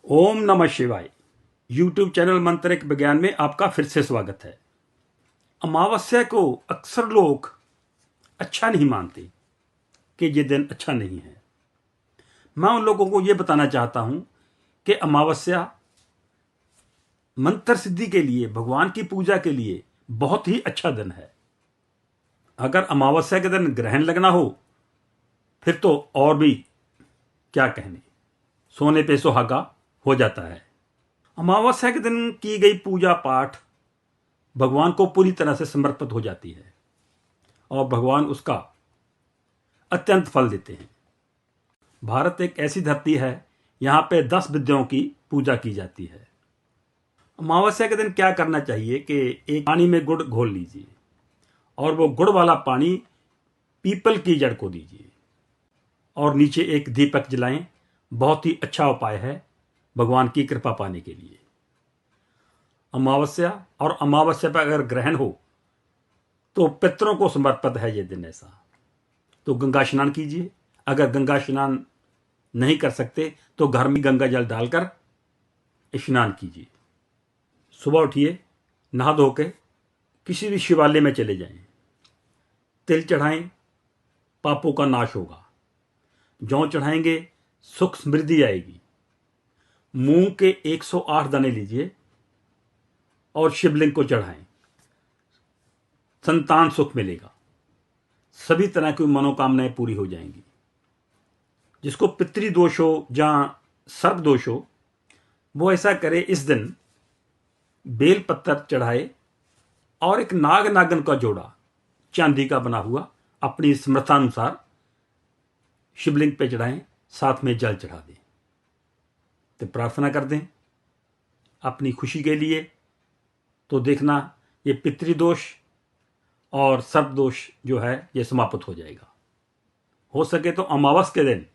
ओम नमः शिवाय। YouTube channel मंत्रिक विज्ञान में आपका फिर से स्वागत है। अमावस्या को अक्सर लोग अच्छा नहीं मानते कि ये दिन अच्छा नहीं है। मैं उन लोगों को ये बताना चाहता हूं कि अमावस्या मंत्र सिद्धि के लिए, भगवान की पूजा के लिए बहुत ही अच्छा दिन है। अगर अमावस्या के दिन ग्रहण लगना हो फिर तो और भी क्या कहने, सोने पे सुहागा हो जाता है। अमावस्या के दिन की गई पूजा पाठ भगवान को पूरी तरह से समर्पित हो जाती है और भगवान उसका अत्यंत फल देते हैं। भारत एक ऐसी धरती है, यहां पे 10 विद्याओं की पूजा की जाती है। अमावस्या के दिन क्या करना चाहिए कि एक पानी में गुड़ घोल लीजिए और वो गुड़ वाला पानी पीपल की जड़ को दीजिए और नीचे एक दीपक जलाएं। बहुत ही अच्छा उपाय है भगवान की कृपा पाने के लिए। अमावस्या और अमावस्या पर अगर ग्रहण हो तो पितरों को समर्पित है ये दिन ऐसा। तो गंगा स्नान कीजिए। अगर गंगा स्नान नहीं कर सकते तो घर में गंगा जल डालकर स्नान कीजिए। सुबह उठिए, नहा धो के किसी भी शिवालय में चले जाएं, तिल चढ़ाएं, पापों का नाश होगा। जौ चढ़ाएंगे, सुख समृद्धि आएगी। मूंग के 108 दाने लीजिए और शिवलिंग को चढ़ाएं, संतान सुख मिलेगा। सभी तरह की मनोकामनाएं पूरी हो जाएंगी। जिसको पितृ दोष हो, जहां सर्प दोष हो, वो ऐसा करे, इस दिन बेल पत्तर चढ़ाए और एक नाग नागन का जोड़ा चांदी का बना हुआ अपनी समर्थानुसार शिवलिंग पे चढ़ाएं, साथ में जल चढ़ा दें। तो प्रार्थना कर दें अपनी खुशी के लिए। तो देखना ये पितृदोष और सर्प दोष जो है ये समाप्त हो जाएगा। हो सके तो अमावस के दिन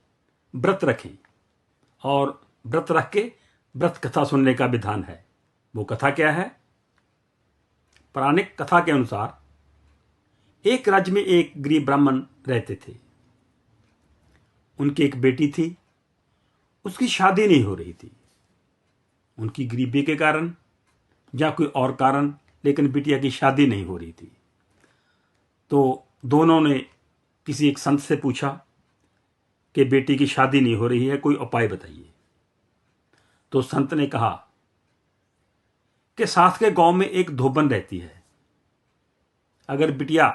व्रत रखें और व्रत रख के व्रत कथा सुनने का विधान है। वो कथा क्या है? पौराणिक कथा के अनुसार एक राज्य में एक गरीब ब्राह्मण रहते थे। उनकी एक बेटी थी, उसकी शादी नहीं हो रही थी। उनकी गरीबी के कारण या कोई और कारण, लेकिन बिटिया की शादी नहीं हो रही थी। तो दोनों ने किसी एक संत से पूछा कि बेटी की शादी नहीं हो रही है, कोई उपाय बताइए। तो संत ने कहा कि साथ के गांव में एक धोबन रहती है। अगर बिटिया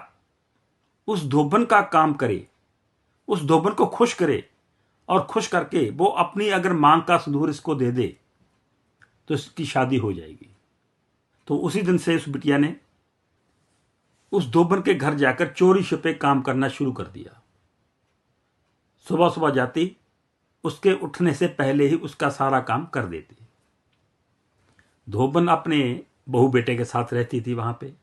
उस धोबन का काम करे, उस धोबन को खुश करे और खुश करके वो अपनी अगर मांग का सिंदूर इसको दे दे तो इसकी शादी हो जाएगी। तो उसी दिन से उस बिटिया ने उस धोबन के घर जाकर चोरी छुपे काम करना शुरू कर दिया। सुबह सुबह जाती, उसके उठने से पहले ही उसका सारा काम कर देती। धोबन अपने बहू बेटे के साथ रहती थी वहां पे।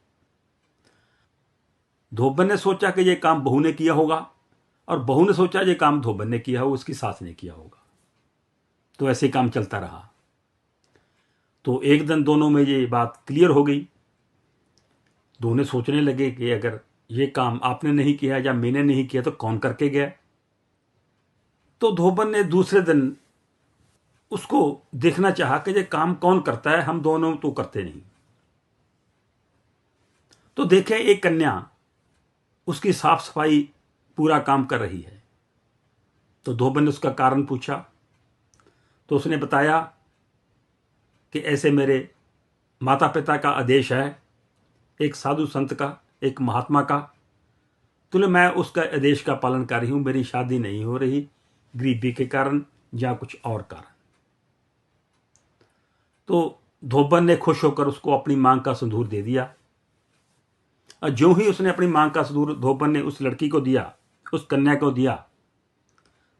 धोबन ने सोचा कि ये काम बहू ने किया होगा और बहू ने सोचा ये काम धोबन ने किया होगा, उसकी सास ने किया होगा। तो ऐसे काम चलता रहा। तो एक दिन दोनों में ये बात क्लियर हो गई। दोनों सोचने लगे कि अगर ये काम आपने नहीं किया या मैंने नहीं किया तो कौन करके गया। तो धोबन ने दूसरे दिन उसको देखना चाहा कि ये काम कौन करता है, हम दोनों तो करते नहीं। तो देखे एक कन्या उसकी साफ सफाई पूरा काम कर रही है। तो धोबन ने उसका कारण पूछा तो उसने बताया कि ऐसे मेरे माता पिता का आदेश है, एक साधु संत का, एक महात्मा का, तो मैं उसका आदेश का पालन कर रही हूं। मेरी शादी नहीं हो रही गरीबी के कारण या कुछ और कारण। तो धोबन ने खुश होकर उसको अपनी मांग का सिंदूर दे दिया। और ज्यों ही उसने अपनी मांग का सिंदूर धोबन ने उस लड़की को दिया, उस कन्या को दिया,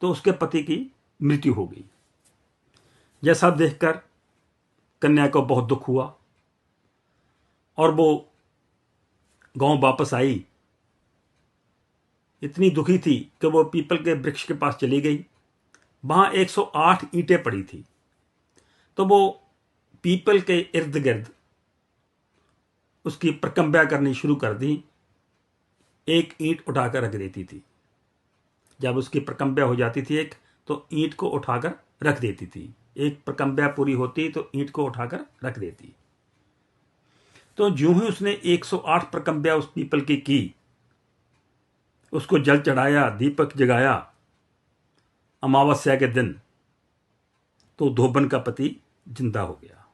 तो उसके पति की मृत्यु हो गई। जैसा देखकर कन्या को बहुत दुख हुआ और वो गांव वापस आई। इतनी दुखी थी कि वो पीपल के वृक्ष के पास चली गई। वहां 108 ईंटें पड़ी थी। तो वो पीपल के इर्द गिर्द उसकी प्रकंपा करनी शुरू कर दी। एक ईंट उठाकर रख देती थी। जब उसकी प्रकंपा हो जाती थी एक, तो ईंट को उठाकर रख देती थी। एक प्रकंबा पूरी होती तो ईंट को उठाकर रख देती। तो ज्यों ही उसने 108 प्रकंबा उस पीपल की, उसको जल चढ़ाया, दीपक जगाया अमावस्या के दिन, तो धोबन का पति जिंदा हो गया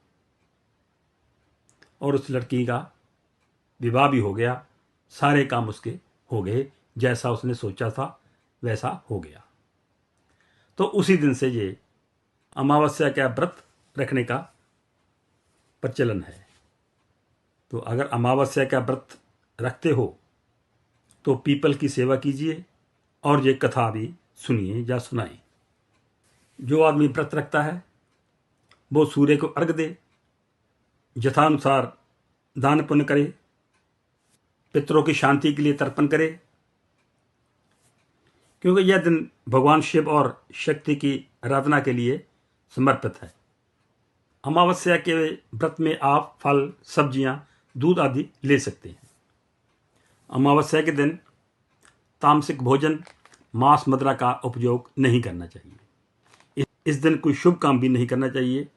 और उस लड़की का विवाह भी हो गया। सारे काम उसके हो गए, जैसा उसने सोचा था वैसा हो गया। तो उसी दिन से ये अमावस्या का व्रत रखने का प्रचलन है। तो अगर अमावस्या का व्रत रखते हो तो पीपल की सेवा कीजिए और ये कथा भी सुनिए या सुनाइए। जो आदमी व्रत रखता है वो सूर्य को अर्घ दे, यथानुसार दान पुण्य करे, पितरों की शांति के लिए तर्पण करे, क्योंकि यह दिन भगवान शिव और शक्ति की आराधना के लिए समर्पित है। अमावस्या के व्रत में आप फल, सब्जियां, दूध आदि ले सकते हैं। अमावस्या के दिन तामसिक भोजन, मांस, मदिरा का उपयोग नहीं करना चाहिए। इस दिन कोई शुभ काम भी नहीं करना चाहिए,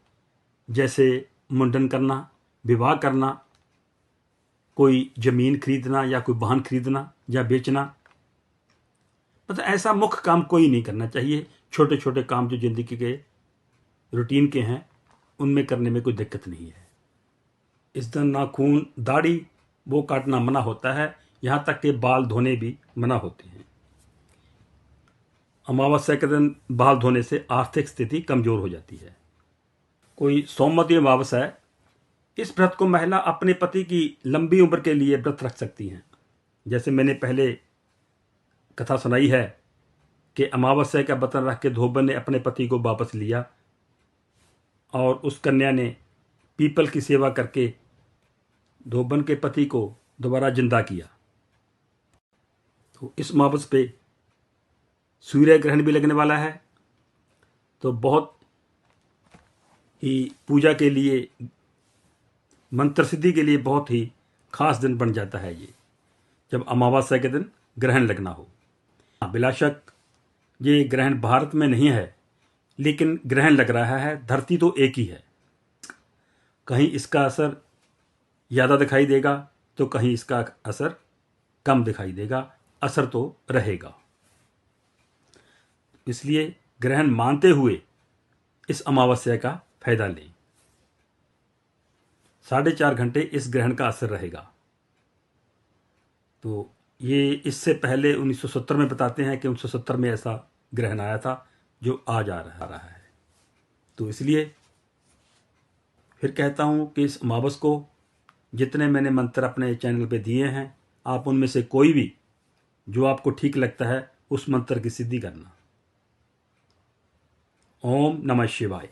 जैसे मुंडन करना, विवाह करना, कोई जमीन खरीदना या कोई वाहन खरीदना या बेचना। मतलब ऐसा मुख्य काम कोई नहीं करना चाहिए। छोटे छोटे काम जो जिंदगी के रूटीन के हैं उनमें करने में कोई दिक्कत नहीं है। इस दिन नाखून, दाढ़ी वो काटना मना होता है, यहाँ तक कि बाल धोने भी मना होते हैं। अमावस्या के दिन बाल धोने से आर्थिक स्थिति कमजोर हो जाती है। कोई सोमवती अमावस्या है, इस व्रत को महिला अपने पति की लंबी उम्र के लिए व्रत रख सकती हैं। जैसे मैंने पहले कथा सुनाई है कि अमावस्या का व्रत रख के धोबन ने अपने पति को वापस लिया और उस कन्या ने पीपल की सेवा करके धोबन के पति को दोबारा जिंदा किया। तो इस अमावस्या पे सूर्य ग्रहण भी लगने वाला है, तो बहुत ही पूजा के लिए, मंत्र सिद्धि के लिए बहुत ही खास दिन बन जाता है ये, जब अमावस्या के दिन ग्रहण लगना हो। बिला शक ये ग्रहण भारत में नहीं है, लेकिन ग्रहण लग रहा है। धरती तो एक ही है, कहीं इसका असर ज़्यादा दिखाई देगा तो कहीं इसका असर कम दिखाई देगा, असर तो रहेगा। इसलिए ग्रहण मानते हुए इस अमावस्या का फायदा लें। 4.5 घंटे इस ग्रहण का असर रहेगा। तो ये इससे पहले 1970 में बताते हैं कि 1970 में ऐसा ग्रहण आया था जो आज आ रहा है। तो इसलिए फिर कहता हूँ कि इस अमावस्या को जितने मैंने मंत्र अपने चैनल पे दिए हैं, आप उनमें से कोई भी जो आपको ठीक लगता है उस मंत्र की सिद्धि करना। ओम नमः शिवाय।